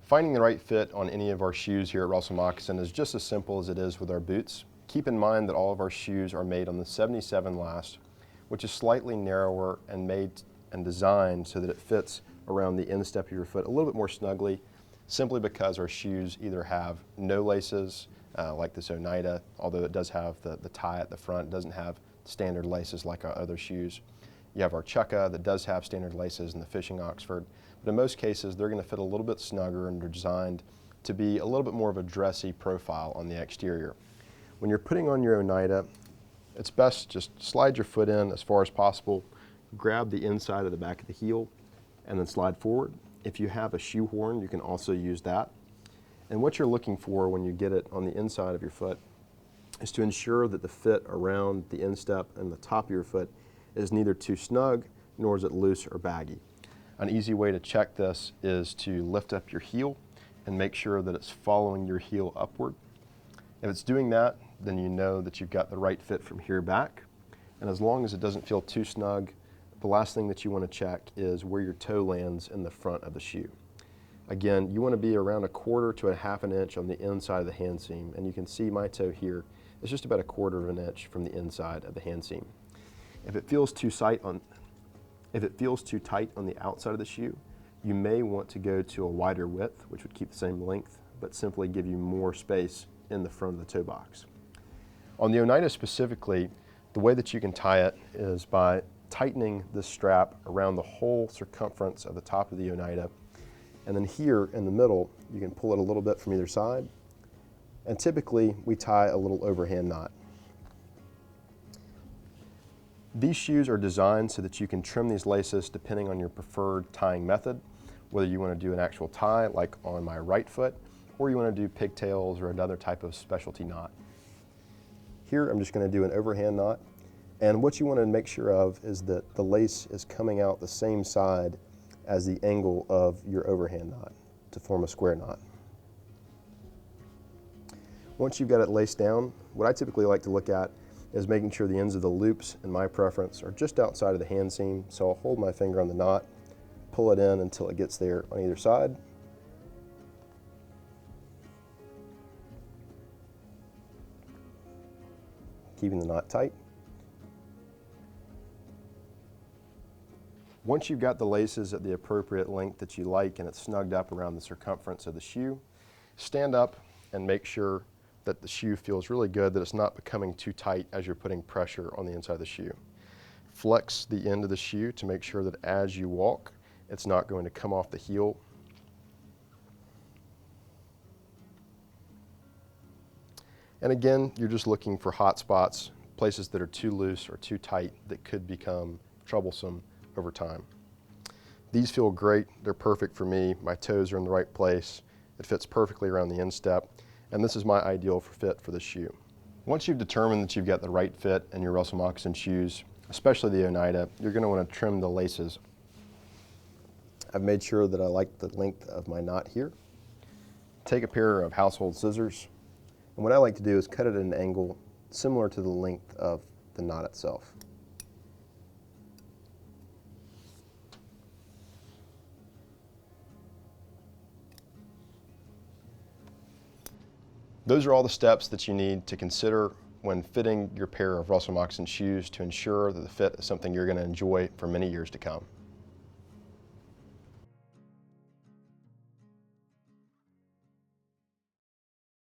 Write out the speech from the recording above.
Finding the right fit on any of our shoes here at Russell Moccasin is just as simple as it is with our boots. Keep in mind that all of our shoes are made on the 77 last, which is slightly narrower and made and designed so that it fits around the instep of your foot a little bit more snugly, simply because our shoes either have no laces, like this Oneida, although it does have the tie at the front. It doesn't have standard laces like our other shoes. You have our Chukka that does have standard laces and the Fishing Oxford, but in most cases they're going to fit a little bit snugger and they're designed to be a little bit more of a dressy profile on the exterior. When you're putting on your Oneida, it's best just slide your foot in as far as possible, grab the inside of the back of the heel, and then slide forward. If you have a shoe horn, you can also use that. And what you're looking for when you get it on the inside of your foot is to ensure that the fit around the instep and the top of your foot is neither too snug nor is it loose or baggy. An easy way to check this is to lift up your heel and make sure that it's following your heel upward. If it's doing that, then you know that you've got the right fit from here back. And as long as it doesn't feel too snug, the last thing that you want to check is where your toe lands in the front of the shoe. Again, you want to be around 1/4 to 1/2 inch on the inside of the hand seam, and you can see my toe here is just about 1/4 inch from the inside of the hand seam. If it feels too tight on the outside of the shoe, you may want to go to a wider width, which would keep the same length, but simply give you more space in the front of the toe box. On the Oneida specifically, the way that you can tie it is by tightening this strap around the whole circumference of the top of the Oneida. And then here in the middle, you can pull it a little bit from either side. And typically, we tie a little overhand knot. These shoes are designed so that you can trim these laces depending on your preferred tying method, whether you want to do an actual tie like on my right foot, or you want to do pigtails or another type of specialty knot. Here, I'm just going to do an overhand knot. And what you want to make sure of is that the lace is coming out the same side as the angle of your overhand knot to form a square knot. Once you've got it laced down, what I typically like to look at is making sure the ends of the loops, in my preference, are just outside of the hand seam. So I'll hold my finger on the knot, pull it in until it gets there on either side. Keeping the knot tight. Once you've got the laces at the appropriate length that you like and it's snugged up around the circumference of the shoe, stand up and make sure that the shoe feels really good, that it's not becoming too tight as you're putting pressure on the inside of the shoe. Flex the end of the shoe to make sure that as you walk, it's not going to come off the heel. And again, you're just looking for hot spots, places that are too loose or too tight that could become troublesome over time. These feel great. They're perfect for me. My toes are in the right place. It fits perfectly around the instep, and this is my ideal fit for the shoe. Once you've determined that you've got the right fit in your Russell Moccasin shoes, especially the Oneida, you're going to want to trim the laces. I've made sure that I like the length of my knot here. Take a pair of household scissors, and what I like to do is cut it at an angle similar to the length of the knot itself. Those are all the steps that you need to consider when fitting your pair of Russell Moccasin shoes to ensure that the fit is something you're going to enjoy for many years to come.